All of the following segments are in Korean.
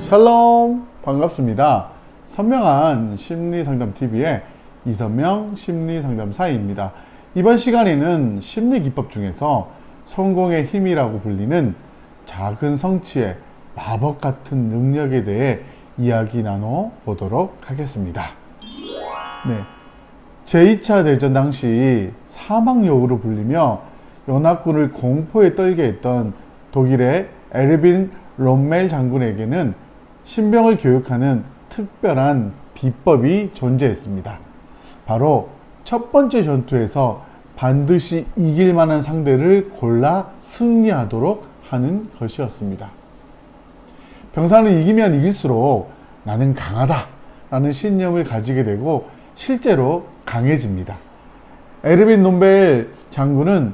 샬롬, 반갑습니다. 선명한 심리상담TV의 이선명 심리상담사입니다. 이번 시간에는 심리기법 중에서 성공의 힘이라고 불리는 작은 성취의 마법 같은 능력에 대해 이야기 나눠보도록 하겠습니다. 네, 제2차 대전 당시 사막여우로 불리며 연합군을 공포에 떨게 했던 독일의 에르빈 롬멜 장군에게는 신병을 교육하는 특별한 비법이 존재했습니다. 바로 첫 번째 전투에서 반드시 이길 만한 상대를 골라 승리하도록 하는 것이었습니다. 병사는 이기면 이길수록 나는 강하다 라는 신념을 가지게 되고 실제로 강해집니다. 에르빈 롬멜 장군은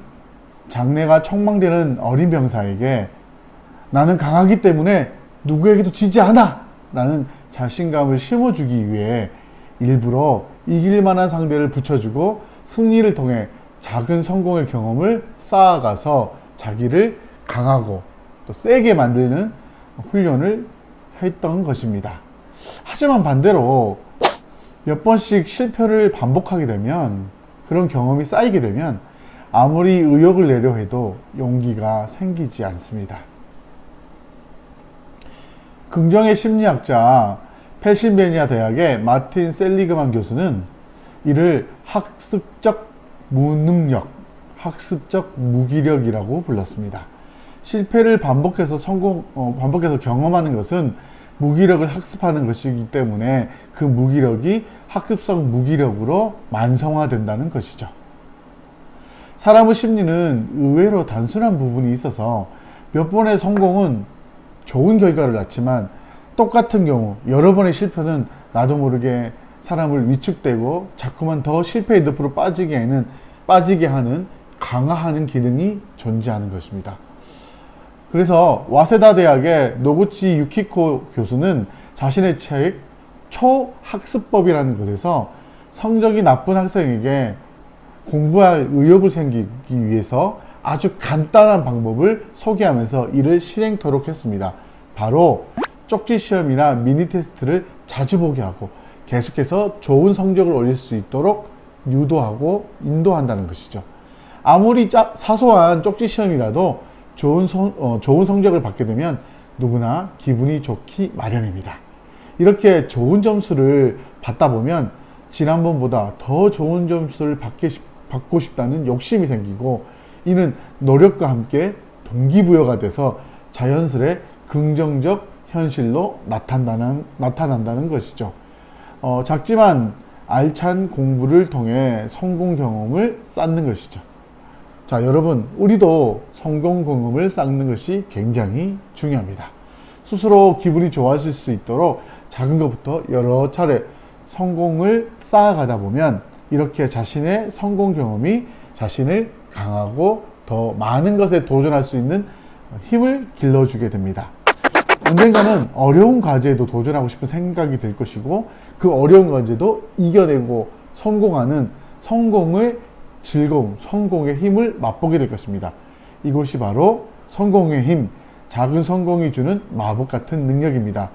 장래가 촉망되는 어린 병사에게 나는 강하기 때문에 누구에게도 지지 않아! 라는 자신감을 심어주기 위해 일부러 이길 만한 상대를 붙여주고 승리를 통해 작은 성공의 경험을 쌓아가서 자기를 강하고 또 세게 만드는 훈련을 했던 것입니다. 하지만 반대로 몇 번씩 실패를 반복하게 되면, 그런 경험이 쌓이게 되면 아무리 의욕을 내려 해도 용기가 생기지 않습니다. 긍정의 심리학자 펜실베니아 대학의 마틴 셀리그만 교수는 이를 학습적 무능력, 학습적 무기력이라고 불렀습니다. 실패를 반복해서 반복해서 경험하는 것은 무기력을 학습하는 것이기 때문에 그 무기력이 학습성 무기력으로 만성화된다는 것이죠. 사람의 심리는 의외로 단순한 부분이 있어서 몇 번의 성공은 좋은 결과를 낳지만 똑같은 경우 여러 번의 실패는 나도 모르게 사람을 위축되고 자꾸만 더 실패의 늪으로 빠지게 하는 강화하는 기능이 존재하는 것입니다. 그래서 와세다 대학의 노구치 유키코 교수는 자신의 책 초학습법이라는 것에서 성적이 나쁜 학생에게 공부할 의욕을 생기기 위해서 아주 간단한 방법을 소개하면서 이를 실행토록 했습니다. 바로 쪽지 시험이나 미니 테스트를 자주 보게 하고 계속해서 좋은 성적을 올릴 수 있도록 유도하고 인도한다는 것이죠. 아무리 사소한 쪽지 시험이라도 좋은 성적을 받게 되면 누구나 기분이 좋기 마련입니다. 이렇게 좋은 점수를 받다 보면 지난번보다 더 좋은 점수를 받고 싶다는 욕심이 생기고, 이는 노력과 함께 동기부여가 돼서 자연스레 긍정적 현실로 나타난다는 것이죠. 작지만 알찬 공부를 통해 성공 경험을 쌓는 것이죠. 자, 여러분, 우리도 성공 경험을 쌓는 것이 굉장히 중요합니다. 스스로 기분이 좋아질 수 있도록 작은 것부터 여러 차례 성공을 쌓아가다 보면 이렇게 자신의 성공 경험이 자신을 강하고 더 많은 것에 도전할 수 있는 힘을 길러주게 됩니다. 언젠가는 어려운 과제에도 도전하고 싶은 생각이 들 것이고, 그 어려운 과제도 이겨내고 성공하는 성공의 즐거움, 성공의 힘을 맛보게 될 것입니다. 이것이 바로 성공의 힘, 작은 성공이 주는 마법 같은 능력입니다.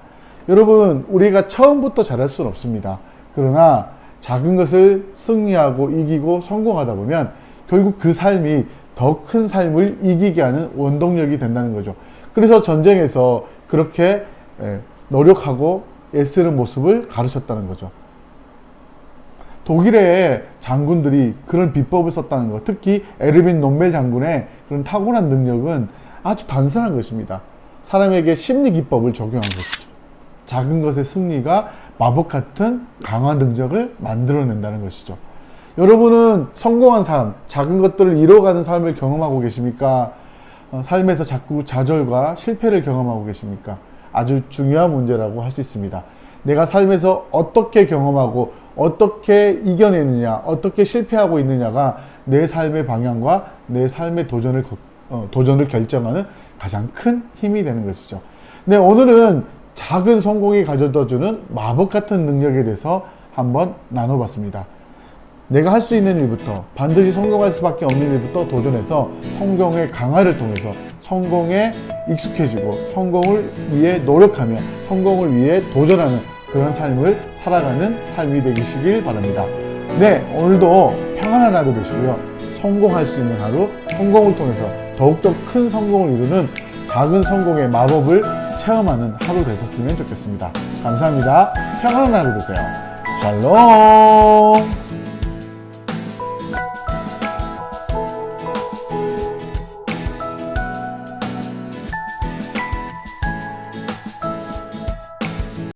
여러분, 우리가 처음부터 잘할 수는 없습니다. 그러나 작은 것을 승리하고 이기고 성공하다 보면 결국 그 삶이 더 큰 삶을 이기게 하는 원동력이 된다는 거죠. 그래서 전쟁에서 그렇게 노력하고 애쓰는 모습을 가르쳤다는 거죠. 독일의 장군들이 그런 비법을 썼다는 것, 특히 에르빈 롬멜 장군의 그런 타고난 능력은 아주 단순한 것입니다. 사람에게 심리기법을 적용한 것이죠. 작은 것의 승리가 마법 같은 강한 능력을 만들어낸다는 것이죠. 여러분은 성공한 삶, 작은 것들을 이뤄가는 삶을 경험하고 계십니까? 삶에서 자꾸 좌절과 실패를 경험하고 계십니까? 아주 중요한 문제라고 할 수 있습니다. 내가 삶에서 어떻게 경험하고 어떻게 이겨내느냐, 어떻게 실패하고 있느냐가 내 삶의 방향과 내 삶의 도전을 결정하는 가장 큰 힘이 되는 것이죠. 네, 오늘은 작은 성공이 가져다주는 마법 같은 능력에 대해서 한번 나눠봤습니다. 내가 할 수 있는 일부터, 반드시 성공할 수밖에 없는 일부터 도전해서 성공의 강화를 통해서 성공에 익숙해지고 성공을 위해 노력하며 성공을 위해 도전하는 그런 삶을 살아가는 삶이 되시길 바랍니다. 네, 오늘도 평안한 하루 되시고요. 성공할 수 있는 하루, 성공을 통해서 더욱더 큰 성공을 이루는 작은 성공의 마법을 체험하는 하루 되셨으면 좋겠습니다. 감사합니다. 평안한 하루 되세요. 샬롬.